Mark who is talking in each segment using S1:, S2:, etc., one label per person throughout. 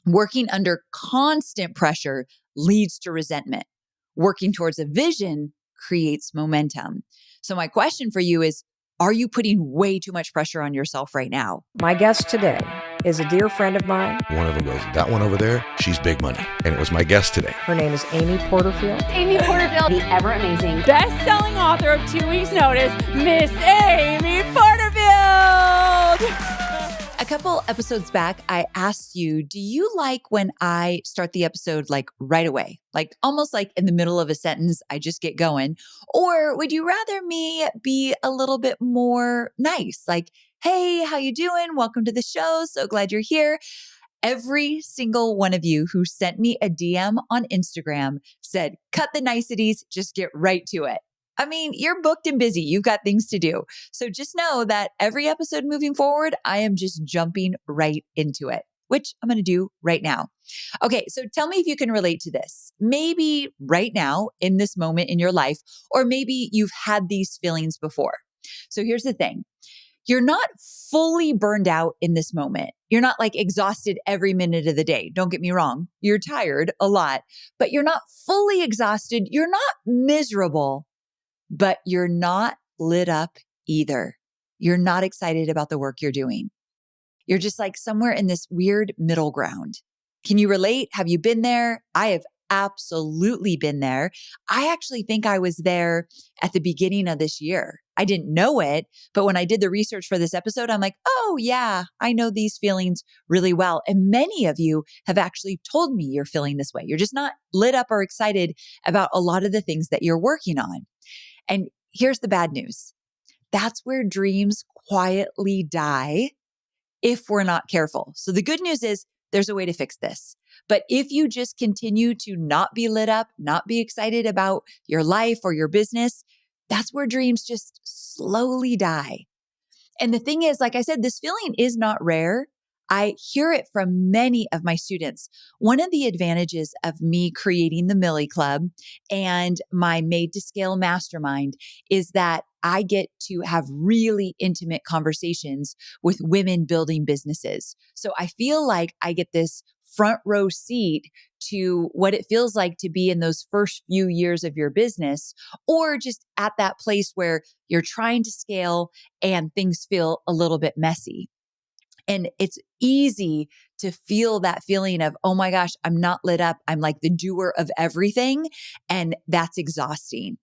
S1: Working under constant pressure leads to resentment. Working towards a vision creates momentum. So my question for you is, are you putting way too much pressure on yourself right now?
S2: My guest today is a dear friend of mine.
S3: One of them goes, that one over there, she's big money. And it was my guest today.
S2: Her name is Amy Porterfield.
S4: Amy Porterfield, the ever amazing
S5: best-selling author of 2 Weeks Notice, Miss Amy Porterfield.
S1: A couple episodes back, I asked you, do you like when I start the episode like right away? Like almost like in the middle of a sentence, I just get going? Or would you rather me be a little bit more nice? Like, hey, how you doing? Welcome to the show. So glad you're here. Every single one of you who sent me a DM on Instagram said, cut the niceties, just get right to it. I mean, you're booked and busy. You've got things to do. So just know that every episode moving forward, I am just jumping right into it, which I'm going to do right now. Okay, so tell me if you can relate to this. Maybe right now in this moment in your life, or maybe you've had these feelings before. So here's the thing. You're not fully burned out in this moment. You're not like exhausted every minute of the day. Don't get me wrong. You're tired a lot, but you're not fully exhausted. You're not miserable, but you're not lit up either. You're not excited about the work you're doing. You're just like somewhere in this weird middle ground. Can you relate? Have you been there? I have absolutely been there. I actually think I was there at the beginning of this year. I didn't know it, but when I did the research for this episode, I'm like, oh yeah, I know these feelings really well. And many of you have actually told me you're feeling this way. You're just not lit up or excited about a lot of the things that you're working on. And here's the bad news. That's where dreams quietly die if we're not careful. So the good news is there's a way to fix this. But if you just continue to not be lit up, not be excited about your life or your business, that's where dreams just slowly die. And the thing is, like I said, this feeling is not rare. I hear it from many of my students. One of the advantages of me creating the Millie Club and my Made to Scale Mastermind is that I get to have really intimate conversations with women building businesses. So I feel like I get this front row seat to what it feels like to be in those first few years of your business, or just at that place where you're trying to scale and things feel a little bit messy. And it's easy to feel that feeling of, oh my gosh, I'm not lit up. I'm like the doer of everything. And that's exhausting.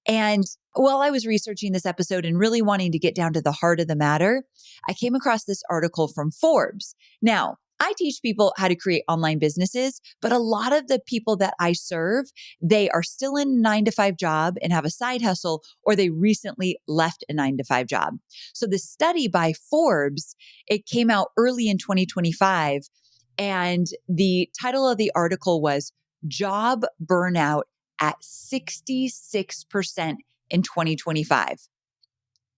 S1: And while I was researching this episode and really wanting to get down to the heart of the matter, I came across this article from Forbes. Now, I teach people how to create online businesses, but a lot of the people that I serve, they are still in a 9-to-5 job and have a side hustle, or they recently left a 9-to-5 job. So the study by Forbes, it came out early in 2025, and the title of the article was Job Burnout at 66% in 2025.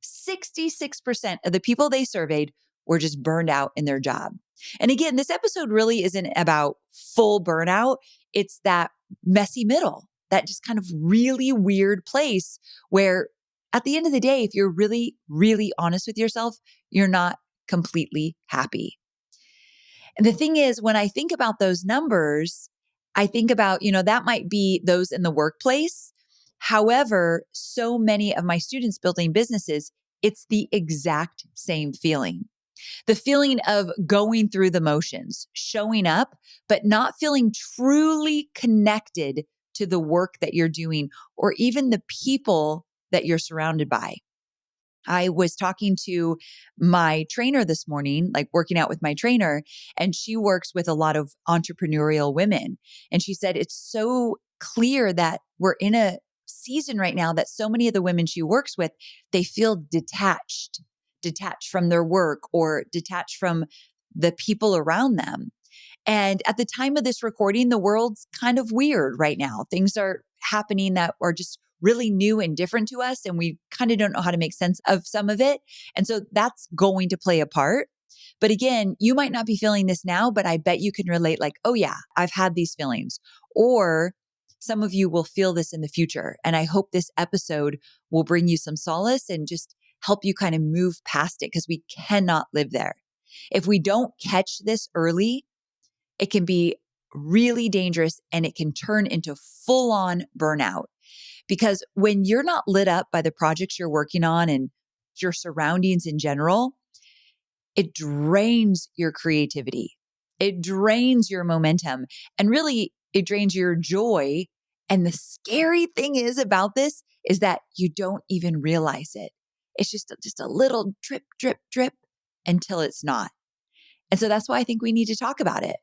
S1: 66% of the people they surveyed were just burned out in their job. And again, this episode really isn't about full burnout. It's that messy middle, that just kind of really weird place where at the end of the day, if you're really, really honest with yourself, you're not completely happy. And the thing is, when I think about those numbers, I think about, that might be those in the workplace. However, so many of my students building businesses, it's the exact same feeling. The feeling of going through the motions, showing up, but not feeling truly connected to the work that you're doing or even the people that you're surrounded by. I was talking to my trainer this morning, like working out with my trainer, and she works with a lot of entrepreneurial women. And she said, it's so clear that we're in a season right now that so many of the women she works with, they feel detached from their work or detached from the people around them. And at the time of this recording, the world's kind of weird right now. Things are happening that are just really new and different to us. And we kind of don't know how to make sense of some of it. And so that's going to play a part. But again, you might not be feeling this now, but I bet you can relate like, oh yeah, I've had these feelings. Or some of you will feel this in the future. And I hope this episode will bring you some solace and just help you kind of move past it, because we cannot live there. If we don't catch this early, it can be really dangerous and it can turn into full on burnout. Because when you're not lit up by the projects you're working on and your surroundings in general, it drains your creativity. It drains your momentum and really it drains your joy. And the scary thing is about this is that you don't even realize it. It's just a little drip, drip, drip until it's not. And so that's why I think we need to talk about it.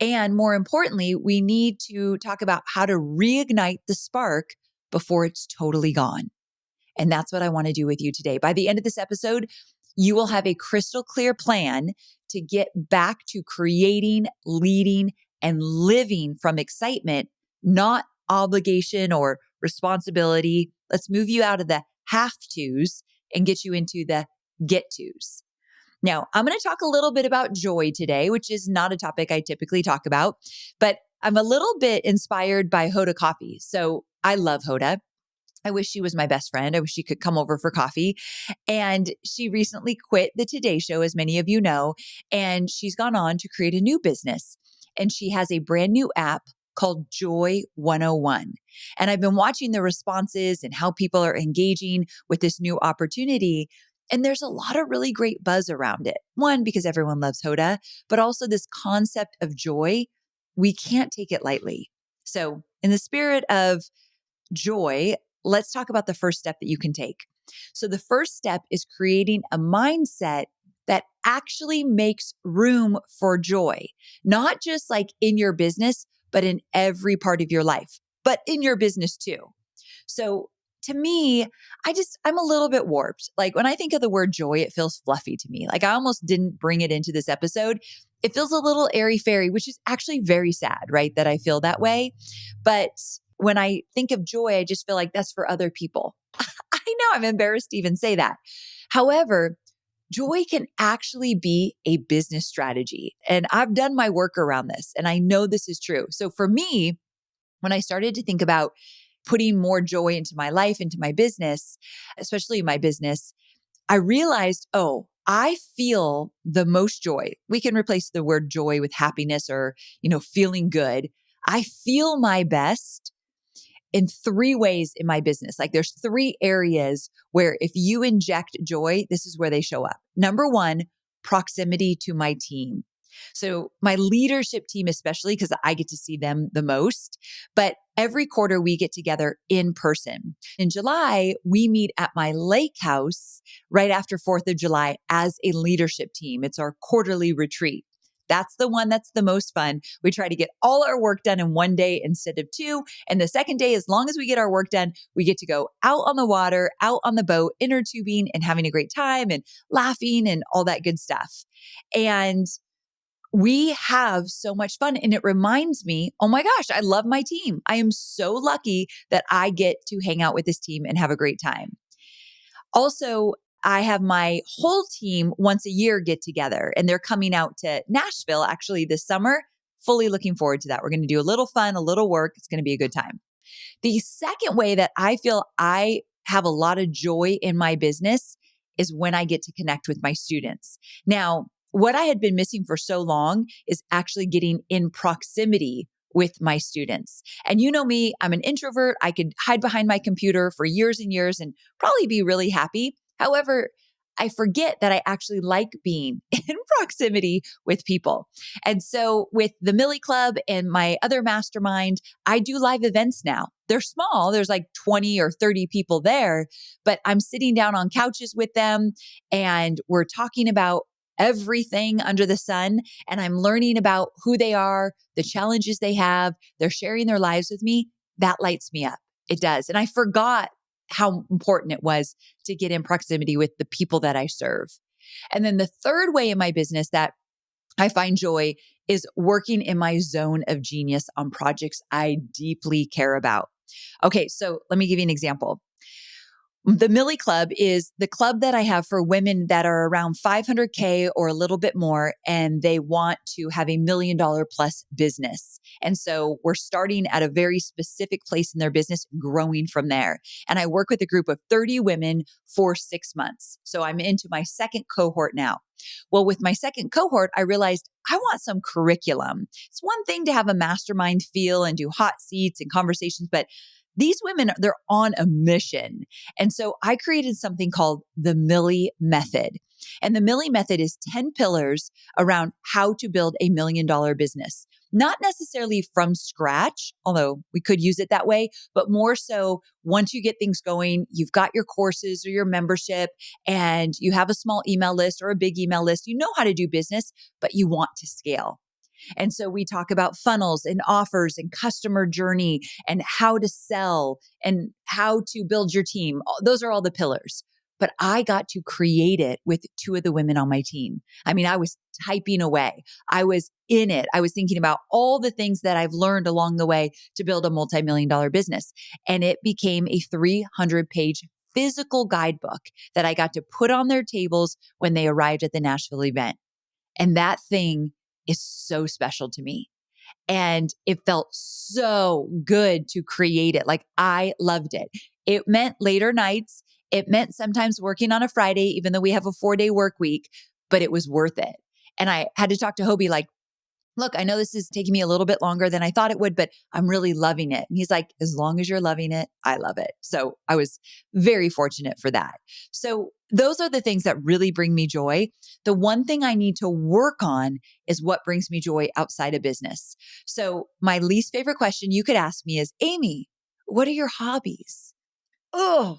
S1: And more importantly, we need to talk about how to reignite the spark before it's totally gone. And that's what I want to do with you today. By the end of this episode, you will have a crystal clear plan to get back to creating, leading, and living from excitement, not obligation or responsibility. Let's move you out of the have tos and get you into the get tos. Now, I'm going to talk a little bit about joy today, which is not a topic I typically talk about, but I'm a little bit inspired by Hoda Coffee. So I love Hoda. I wish she was my best friend. I wish she could come over for coffee. And she recently quit the Today Show, as many of you know, and she's gone on to create a new business. And she has a brand new app called Joy 101. And I've been watching the responses and how people are engaging with this new opportunity. And there's a lot of really great buzz around it. One, because everyone loves Hoda, but also this concept of joy, we can't take it lightly. So, in the spirit of joy, let's talk about the first step that you can take. So, the first step is creating a mindset that actually makes room for joy, not just like in your business, but in every part of your life, but in your business too. So, to me, I'm a little bit warped. Like when I think of the word joy, it feels fluffy to me. Like I almost didn't bring it into this episode. It feels a little airy fairy, which is actually very sad, right? That I feel that way. But when I think of joy, I just feel like that's for other people. I know I'm embarrassed to even say that. However, joy can actually be a business strategy. And I've done my work around this and I know this is true. So for me, when I started to think about putting more joy into my life, into my business, especially my business, I realized, oh, I feel the most joy. We can replace the word joy with happiness or, feeling good. I feel my best in three ways in my business. Like there's three areas where if you inject joy, this is where they show up. Number one, proximity to my team. So my leadership team, especially because I get to see them the most, but every quarter we get together in person. In July, we meet at my lake house right after 4th of July as a leadership team. It's our quarterly retreat. That's the one that's the most fun. We try to get all our work done in one day instead of two. And the second day, as long as we get our work done, we get to go out on the water, out on the boat, inner tubing and having a great time and laughing and all that good stuff. And we have so much fun. And it reminds me, oh my gosh, I love my team. I am so lucky that I get to hang out with this team and have a great time. Also, I have my whole team once a year get together and they're coming out to Nashville actually this summer. Fully looking forward to that. We're going to do a little fun, a little work. It's going to be a good time. The second way that I feel I have a lot of joy in my business is when I get to connect with my students. Now, what I had been missing for so long is actually getting in proximity with my students. And you know me, I'm an introvert. I could hide behind my computer for years and years and probably be really happy. However, I forget that I actually like being in proximity with people. And so with the Millie Club and my other mastermind, I do live events now. They're small. There's like 20 or 30 people there, but I'm sitting down on couches with them and we're talking about everything under the sun. And I'm learning about who they are, the challenges they have. They're sharing their lives with me. That lights me up. It does. And I forgot how important it was to get in proximity with the people that I serve. And then the third way in my business that I find joy is working in my zone of genius on projects I deeply care about. Okay, so let me give you an example. The Millie Club is the club that I have for women that are around 500K or a little bit more, and they want to have $1 million plus business. And so we're starting at a very specific place in their business, growing from there. And I work with a group of 30 women for 6 months. So I'm into my second cohort now. Well, with my second cohort, I realized I want some curriculum. It's one thing to have a mastermind feel and do hot seats and conversations, but these women, they're on a mission. And so I created something called the Millie Method. And the Millie Method is 10 pillars around how to build $1 million business. Not necessarily from scratch, although we could use it that way, but more so once you get things going, you've got your courses or your membership and you have a small email list or a big email list. You know how to do business, but you want to scale. And so we talk about funnels and offers and customer journey and how to sell and how to build your team. Those are all the pillars. But I got to create it with two of the women on my team. I mean, I was typing away. I was in it. I was thinking about all the things that I've learned along the way to build a multi-million-dollar business. And it became a 300-page physical guidebook that I got to put on their tables when they arrived at the Nashville event. And that thing is so special to me. And it felt so good to create it. Like I loved it. It meant later nights. It meant sometimes working on a Friday, even though we have a 4-day work week, but it was worth it. And I had to talk to Hobie like, look, I know this is taking me a little bit longer than I thought it would, but I'm really loving it. And he's like, as long as you're loving it, I love it. So I was very fortunate for that. So those are the things that really bring me joy. The one thing I need to work on is what brings me joy outside of business. So my least favorite question you could ask me is, Amy, what are your hobbies? Oh,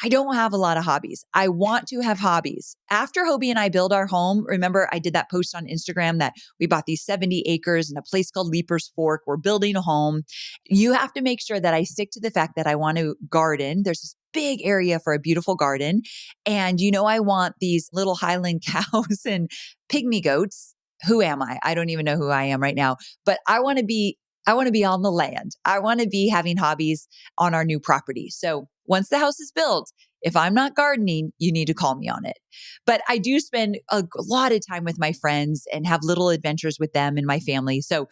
S1: I don't have a lot of hobbies. I want to have hobbies. After Hobie and I build our home, remember I did that post on Instagram that we bought these 70 acres in a place called Leaper's Fork. We're building a home. You have to make sure that I stick to the fact that I want to garden. There's this big area for a beautiful garden. And I want these little Highland cows and pygmy goats. Who am I? I don't even know who I am right now, but I want to be on the land. I want to be having hobbies on our new property. So once the house is built, if I'm not gardening, you need to call me on it. But I do spend a lot of time with my friends and have little adventures with them and my family. So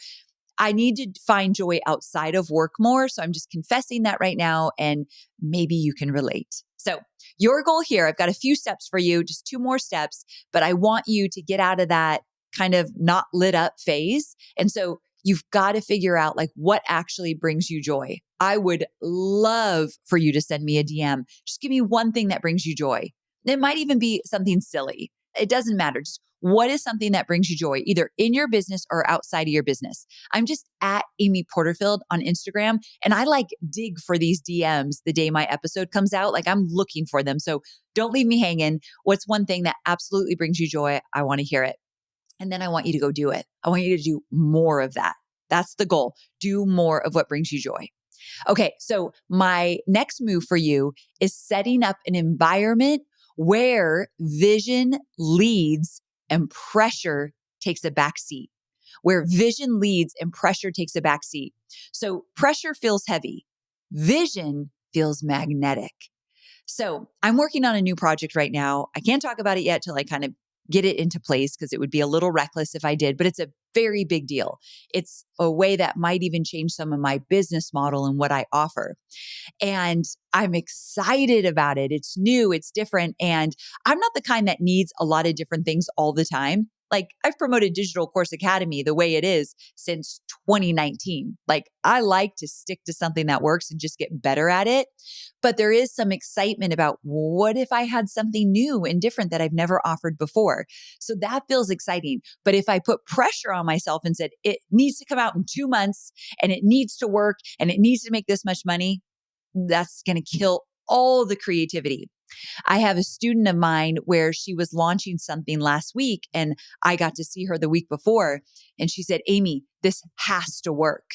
S1: I need to find joy outside of work more. So I'm just confessing that right now, and maybe you can relate. So your goal here, I've got a few steps for you, just 2 more steps, but I want you to get out of that kind of not lit up phase. And so you've got to figure out like what actually brings you joy. I would love for you to send me a DM. Just give me one thing that brings you joy. It might even be something silly. It doesn't matter. Just what is something that brings you joy, either in your business or outside of your business? I'm just at Amy Porterfield on Instagram, and I like dig for these DMs the day my episode comes out. Like I'm looking for them. So don't leave me hanging. What's one thing that absolutely brings you joy? I want to hear it. And then I want you to go do it. I want you to do more of that. That's the goal. Do more of what brings you joy. Okay, so my next move for you is setting up an environment where vision leads and pressure takes a back seat. Where vision leads and pressure takes a back seat. So pressure feels heavy. Vision feels magnetic. So I'm working on a new project right now. I can't talk about it yet till I kind of get it into place because it would be a little reckless if I did, but it's a very big deal. It's a way that might even change some of my business model and what I offer. And I'm excited about it. It's new, it's different. And I'm not the kind that needs a lot of different things all the time. Like I've promoted Digital Course Academy the way it is since 2019. Like I like to stick to something that works and just get better at it. But there is some excitement about what if I had something new and different that I've never offered before? So that feels exciting. But if I put pressure on myself and said, it needs to come out in 2 months and it needs to work and it needs to make this much money, that's going to kill all the creativity. I have a student of mine where she was launching something last week and I got to see her the week before. And she said, Amy, this has to work.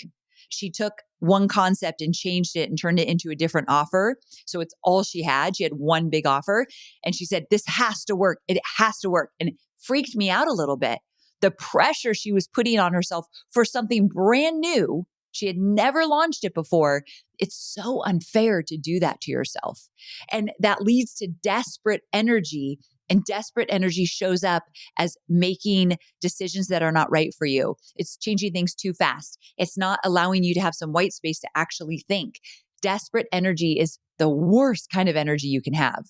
S1: She took one concept and changed it and turned it into a different offer. So it's all she had. She had one big offer. And she said, this has to work. It has to work. And it freaked me out a little bit. The pressure she was putting on herself for something brand new She had never launched it before. It's so unfair to do that to yourself. And that leads to desperate energy. And desperate energy shows up as making decisions that are not right for you. It's changing things too fast. It's not allowing you to have some white space to actually think. Desperate energy is the worst kind of energy you can have.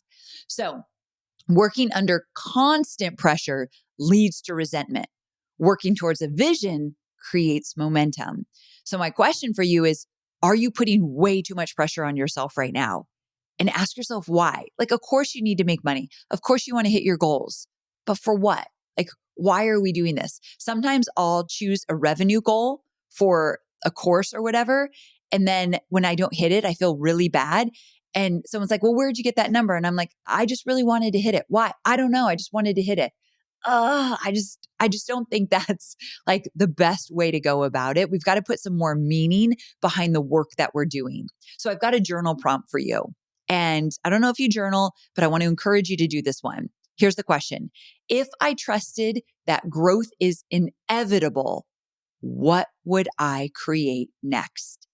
S1: So, working under constant pressure leads to resentment. Working towards a vision creates momentum. So, my question for you is, are you putting way too much pressure on yourself right now? And ask yourself why. Like, of course, you need to make money. Of course, you want to hit your goals. But for what? Like, why are we doing this? Sometimes I'll choose a revenue goal for a course or whatever. And then when I don't hit it, I feel really bad. And someone's like, well, where'd you get that number? And I'm like, I just really wanted to hit it. Why? I don't know. I just wanted to hit it. I just don't think that's like the best way to go about it. We've got to put some more meaning behind the work that we're doing. So I've got a journal prompt for you. And I don't know if you journal, but I want to encourage you to do this one. Here's the question. If I trusted that growth is inevitable, what would I create next?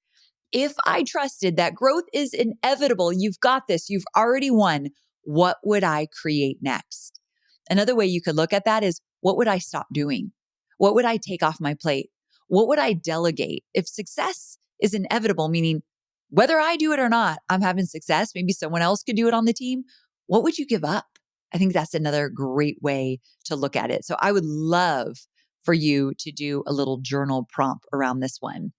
S1: If I trusted that growth is inevitable, you've got this, you've already won, what would I create next? Another way you could look at that is, what would I stop doing? What would I take off my plate? What would I delegate? If success is inevitable, meaning whether I do it or not, I'm having success, maybe someone else could do it on the team, what would you give up? I think that's another great way to look at it. So I would love for you to do a little journal prompt around this one.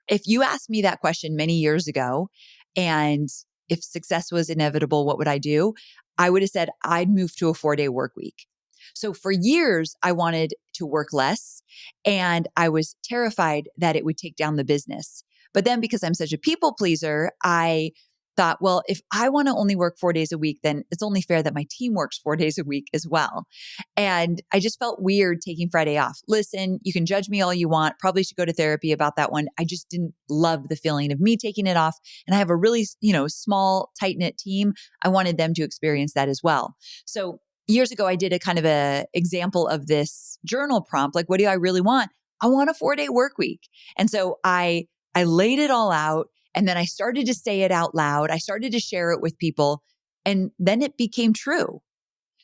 S1: If you asked me that question many years ago, and if success was inevitable, what would I do? I would have said I'd move to a 4-day work week. So for years, I wanted to work less, and I was terrified that it would take down the business. But then because I'm such a people pleaser, I thought, well, if I want to only work 4 days a week, then it's only fair that my team works 4 days a week as well. And I just felt weird taking Friday off. Listen, you can judge me all you want. Probably should go to therapy about that one. I just didn't love the feeling of me taking it off. And I have a really, small, tight-knit team. I wanted them to experience that as well. So years ago, I did a kind of a example of this journal prompt. Like, what do I really want? I want a 4-day work week. And so I laid it all out. And then I started to say it out loud. I started to share it with people. And then it became true.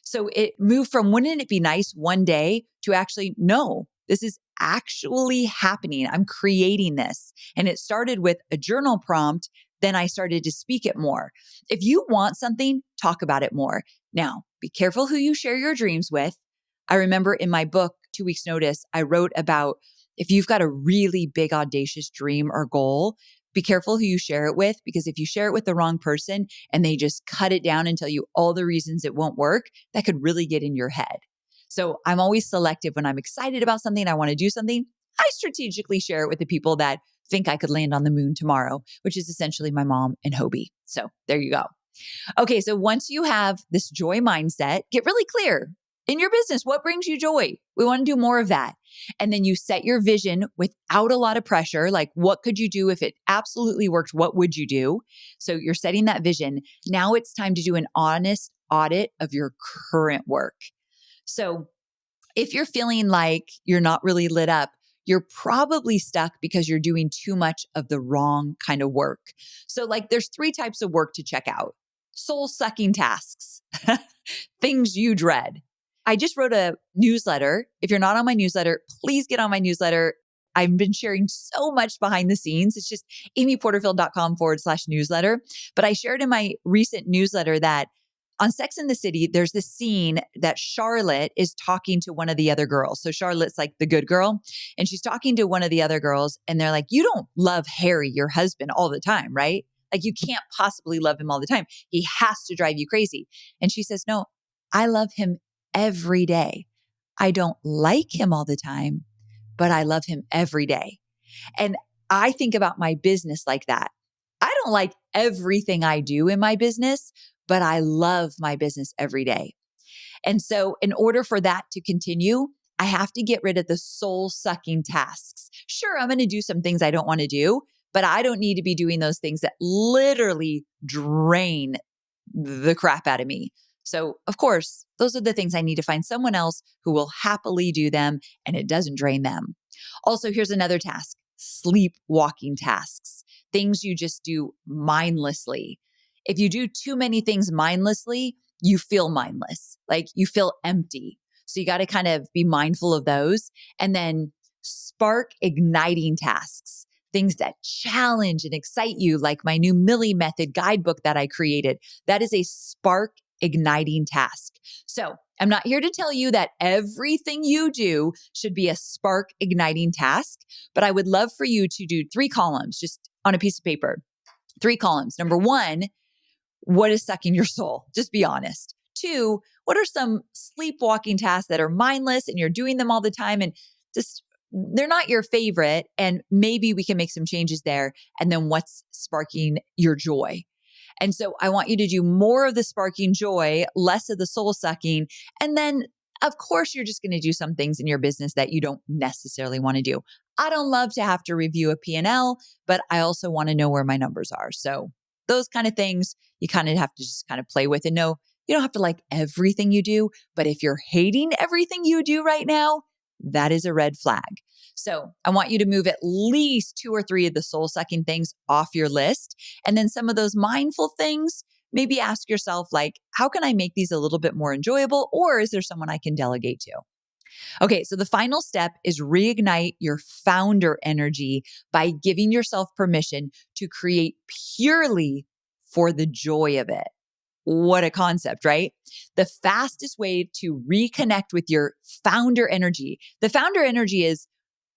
S1: So it moved from, wouldn't it be nice one day, to actually, no, this is actually happening. I'm creating this. And it started with a journal prompt. Then I started to speak it more. If you want something, talk about it more. Now, be careful who you share your dreams with. I remember in my book, 2 Weeks Notice, I wrote about, if you've got a really big, audacious dream or goal, be careful who you share it with, because if you share it with the wrong person and they just cut it down and tell you all the reasons it won't work, that could really get in your head. So I'm always selective when I'm excited about something, I want to do something. I strategically share it with the people that think I could land on the moon tomorrow, which is essentially my mom and Hobie. So there you go. Okay, so once you have this joy mindset, get really clear in your business. What brings you joy? We want to do more of that. And then you set your vision without a lot of pressure. Like, what could you do if it absolutely worked? What would you do? So you're setting that vision. Now it's time to do an honest audit of your current work. So if you're feeling like you're not really lit up, you're probably stuck because you're doing too much of the wrong kind of work. So like, there's 3 types of work to check out. Soul-sucking tasks, things you dread. I just wrote a newsletter. If you're not on my newsletter, please get on my newsletter. I've been sharing so much behind the scenes. It's just amyporterfield.com/newsletter. But I shared in my recent newsletter that on Sex and the City, there's this scene that Charlotte is talking to one of the other girls. So Charlotte's like the good girl, and she's talking to one of the other girls, and they're like, you don't love Harry, your husband, all the time, right? Like, you can't possibly love him all the time. He has to drive you crazy. And she says, no, I love him every day. I don't like him all the time, but I love him every day. And I think about my business like that. I don't like everything I do in my business, but I love my business every day. And so in order for that to continue, I have to get rid of the soul-sucking tasks. Sure, I'm going to do some things I don't want to do, but I don't need to be doing those things that literally drain the crap out of me. So of course, those are the things I need to find someone else who will happily do them and it doesn't drain them. Also, here's another task. sleepwalking tasks, things you just do mindlessly. If you do too many things mindlessly, you feel mindless, like you feel empty. So you got to kind of be mindful of those. And then spark igniting tasks, things that challenge and excite you, like my new Millie Method guidebook that I created. That is a spark igniting task. So I'm not here to tell you that everything you do should be a spark igniting task, but I would love for you to do 3 columns just on a piece of paper. 3 columns. Number 1, what is sucking your soul? Just be honest. 2, what are some sleepwalking tasks that are mindless and you're doing them all the time and just they're not your favorite, and maybe we can make some changes there. And then what's sparking your joy? And so I want you to do more of the sparking joy, less of the soul sucking. And then, of course, you're just going to do some things in your business that you don't necessarily want to do. I don't love to have to review a P&L, but I also want to know where my numbers are. So those kind of things you kind of have to just kind of play with and know you don't have to like everything you do. But if you're hating everything you do right now, that is a red flag. So I want you to move at least 2 or 3 of the soul sucking things off your list. And then some of those mindful things, maybe ask yourself, like, how can I make these a little bit more enjoyable? Or is there someone I can delegate to? Okay, so the final step is reignite your founder energy by giving yourself permission to create purely for the joy of it. What a concept, right? The fastest way to reconnect with your founder energy. The founder energy is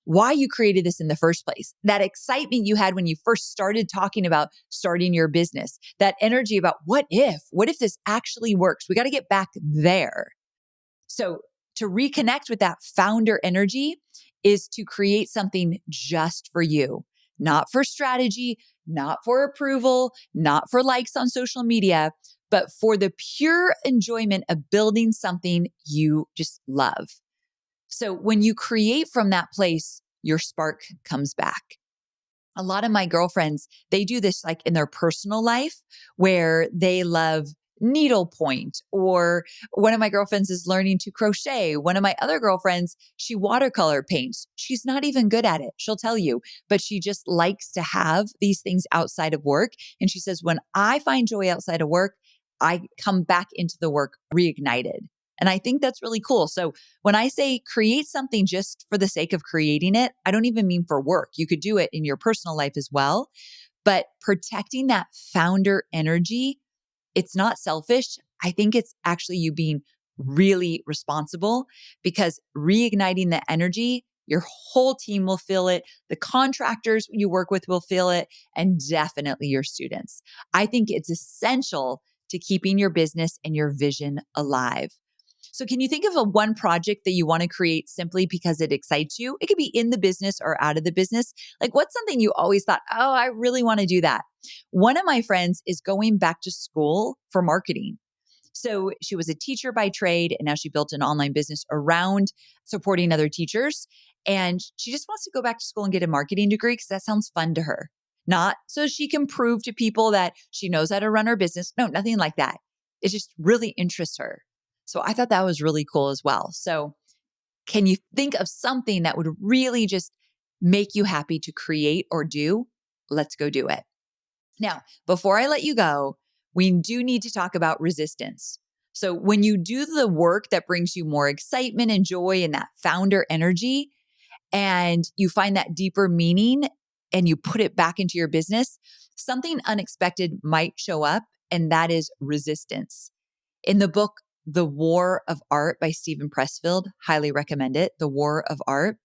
S1: why you created this in the first place. That excitement you had when you first started talking about starting your business. That energy about what if this actually works? We got to get back there. So to reconnect with that founder energy is to create something just for you, not for strategy, not for approval, not for likes on social media, but for the pure enjoyment of building something you just love. So when you create from that place, your spark comes back. A lot of my girlfriends, they do this like in their personal life where they love needlepoint, or one of my girlfriends is learning to crochet. One of my other girlfriends, she watercolor paints. She's not even good at it. She'll tell you, but she just likes to have these things outside of work. And she says, when I find joy outside of work, I come back into the work reignited. And I think that's really cool. So when I say create something just for the sake of creating it, I don't even mean for work. You could do it in your personal life as well. But protecting that founder energy, it's not selfish. I think it's actually you being really responsible, because reigniting the energy, your whole team will feel it. The contractors you work with will feel it, and definitely your students. I think it's essential to keeping your business and your vision alive. So can you think of a one project that you want to create simply because it excites you? It could be in the business or out of the business. Like, what's something you always thought, oh, I really want to do that? One of my friends is going back to school for marketing. So she was a teacher by trade, and now she built an online business around supporting other teachers. And she just wants to go back to school and get a marketing degree because that sounds fun to her. Not so she can prove to people that she knows how to run her business. No, nothing like that. It just really interests her. So I thought that was really cool as well. So can you think of something that would really just make you happy to create or do? Let's go do it. Now, before I let you go, we do need to talk about resistance. So when you do the work that brings you more excitement and joy and that founder energy, and you find that deeper meaning and you put it back into your business, something unexpected might show up, and that is resistance. In the book, The War of Art by Stephen Pressfield, highly recommend it, The War of Art.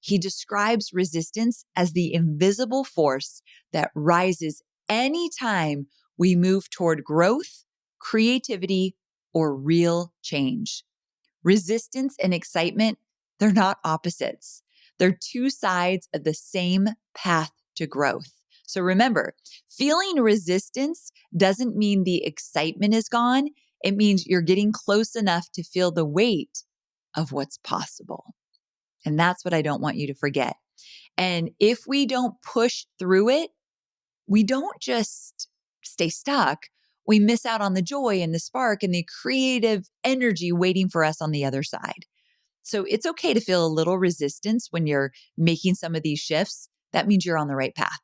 S1: He describes resistance as the invisible force that rises anytime we move toward growth, creativity, or real change. Resistance and excitement, they're not opposites. They're two sides of the same path to growth. So remember, feeling resistance doesn't mean the excitement is gone. It means you're getting close enough to feel the weight of what's possible. And that's what I don't want you to forget. And if we don't push through it, we don't just stay stuck. We miss out on the joy and the spark and the creative energy waiting for us on the other side. So it's okay to feel a little resistance when you're making some of these shifts. that means you're on the right path.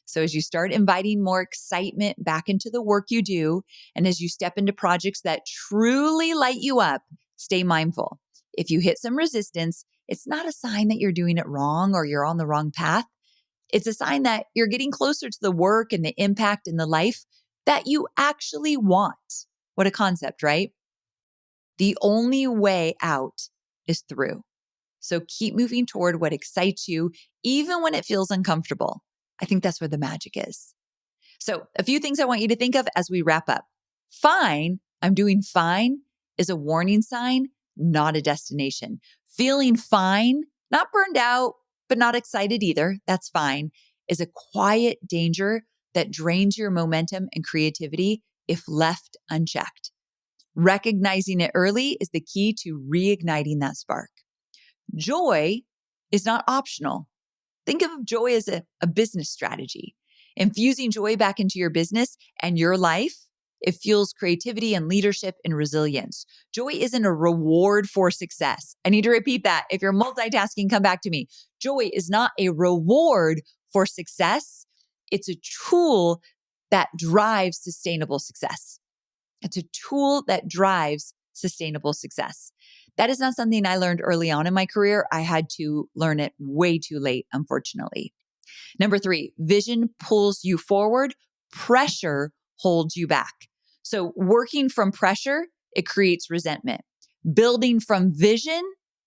S1: So as you start inviting more excitement back into the work you do, and as you step into projects that truly light you up, stay mindful. If you hit some resistance, it's not a sign that you're doing it wrong or you're on the wrong path. It's a sign that you're getting closer to the work and the impact and the life that you actually want. What a concept, right? The only way out is through. So keep moving toward what excites you, even when it feels uncomfortable. I think that's where the magic is. So, a few things I want you to think of as we wrap up. Fine, I'm doing fine is a warning sign, not a destination. Feeling fine, not burned out, but not excited either, that's fine, is a quiet danger that drains your momentum and creativity if left unchecked. Recognizing it early is the key to reigniting that spark. Joy is not optional. Think of joy as a business strategy. Infusing joy back into your business and your life, it fuels creativity and leadership and resilience. Joy isn't a reward for success. I need to repeat that. If you're multitasking, come back to me. Joy is not a reward for success. It's a tool that drives sustainable success. It's a tool that drives sustainable success. That is not something I learned early on in my career. I had to learn it way too late, unfortunately. Number 3, vision pulls you forward. Pressure holds you back. So working from pressure, it creates resentment. Building from vision,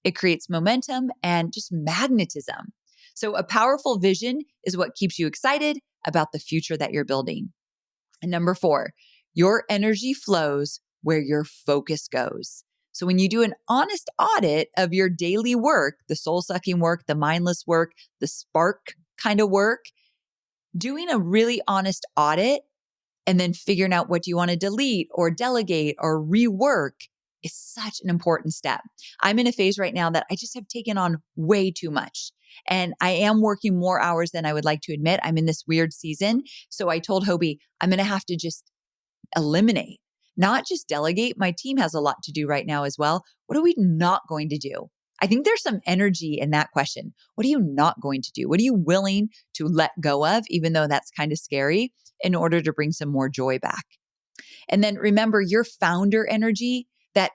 S1: it creates momentum and just magnetism. So a powerful vision is what keeps you excited about the future that you're building. And number 4, your energy flows where your focus goes. So when you do an honest audit of your daily work, the soul-sucking work, the mindless work, the spark kind of work, doing a really honest audit and then figuring out what you want to delete or delegate or rework is such an important step. I'm in a phase right now that I just have taken on way too much. And I am working more hours than I would like to admit. I'm in this weird season. So I told Hobie, I'm going to have to just eliminate, not just delegate. My team has a lot to do right now as well. What are we not going to do? I think there's some energy in that question. What are you not going to do? What are you willing to let go of, even though that's kind of scary, in order to bring some more joy back? And then remember your founder energy that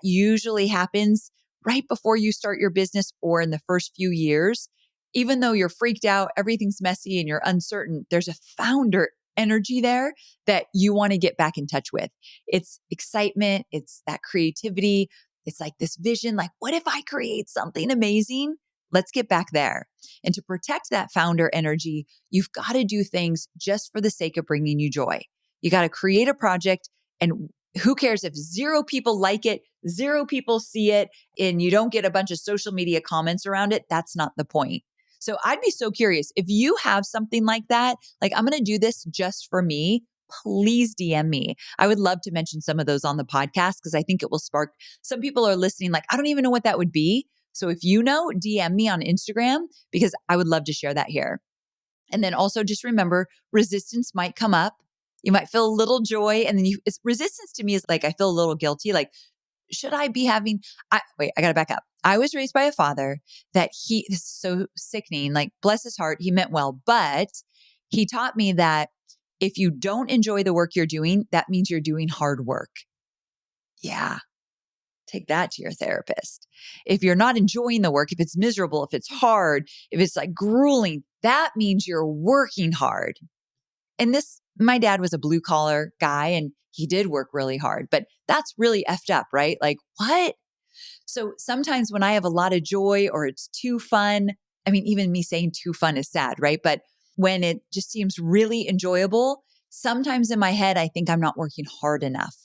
S1: usually happens right before you start your business or in the first few years. Even though you're freaked out, everything's messy and you're uncertain, there's a founder energy there that you want to get back in touch with. It's excitement, it's that creativity, it's like this vision, like, what if I create something amazing? Let's get back there. And to protect that founder energy, you've got to do things just for the sake of bringing you joy. You got to create a project, and who cares if 0 people like it, 0 people see it, and you don't get a bunch of social media comments around it. That's not the point. So I'd be so curious if you have something like that, like I'm going to do this just for me, please DM me. I would love to mention some of those on the podcast because I think it will spark. Some people are listening like, I don't even know what that would be. So if you know, DM me on Instagram because I would love to share that here. And then also just remember, resistance might come up. You might feel a little joy. And then resistance to me is like, I feel a little guilty. Like, should I be having, I got to back up. I was raised by a father that this is so sickening, like bless his heart, he meant well, but he taught me that if you don't enjoy the work you're doing, that means you're doing hard work. Yeah. Take that to your therapist. If you're not enjoying the work, if it's miserable, if it's hard, if it's like grueling, that means you're working hard. And my dad was a blue collar guy and he did work really hard, but that's really effed up, right? Like what? So sometimes when I have a lot of joy or it's too fun, I mean, even me saying too fun is sad, right? But when it just seems really enjoyable, sometimes in my head, I think I'm not working hard enough.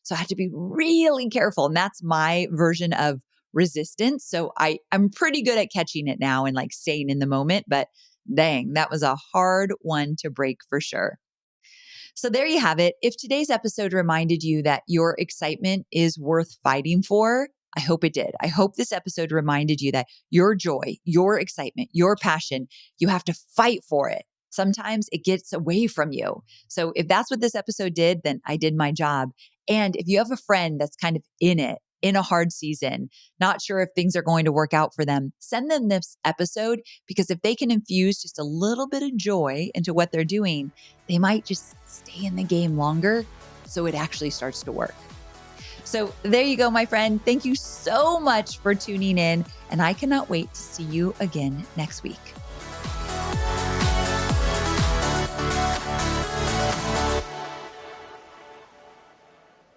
S1: So I have to be really careful. And that's my version of resistance. So I'm pretty good at catching it now and like staying in the moment, but dang, that was a hard one to break for sure. So there you have it. If today's episode reminded you that your excitement is worth fighting for, I hope it did. I hope this episode reminded you that your joy, your excitement, your passion, you have to fight for it. Sometimes it gets away from you. So if that's what this episode did, then I did my job. And if you have a friend that's kind of in it in a hard season, not sure if things are going to work out for them, send them this episode because if they can infuse just a little bit of joy into what they're doing, they might just stay in the game longer so it actually starts to work. So there you go, my friend. Thank you so much for tuning in, and I cannot wait to see you again next week.